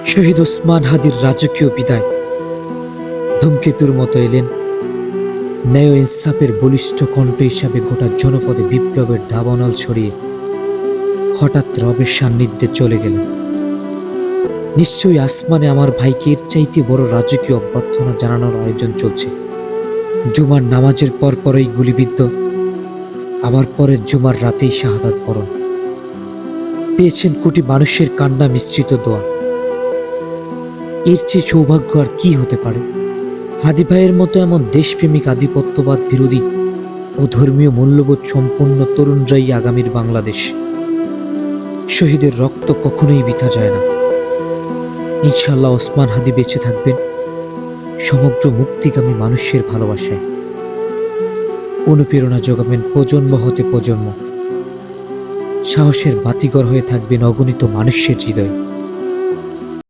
শহীদ ওসমান হাদির রাজকীয় বিদায় ধূমকেতুর মতো এলেন। ন্যায় ও ইনসাফের বলিষ্ঠ কণ্ঠ হিসাবে গোটা জনপদে বিপ্লবের দাবানল ছড়িয়ে হঠাৎ রবের সান্নিধ্যে চলে গেলেন। নিশ্চয়ই আসমানে আমার ভাইকে এর চাইতে বড় রাজকীয় অভ্যর্থনা জানানোর আয়োজন চলছে। জুমার নামাজের পরপরই গুলিবিদ্ধ, আবার পরের জুমার রাতেই শাহাদাত বরণ। পেয়েছেন কোটি মানুষের কান্না মিশ্রিত দোয়া। এর চেয়ে সৌভাগ্য আর কি হতে পারে? হাদি ভাইয়ের মতো এমন দেশপ্রেমিক, আধিপত্যবাদ বিরোধী ও ধর্মীয় মূল্যবোধ সম্পন্ন তরুণরাই আগামীর বাংলাদেশ। শহীদের রক্ত কখনোই বৃথা যায় না। ইনশাআল্লাহ ওসমান হাদি বেঁচে থাকবেন সমগ্র মুক্তিগামী মানুষের ভালোবাসায়। অনুপ্রেরণা যোগাবেন প্রজন্ম হতে প্রজন্ম। সাহসের বাতিঘর হয়ে থাকবেন অগণিত মানুষের হৃদয়ে।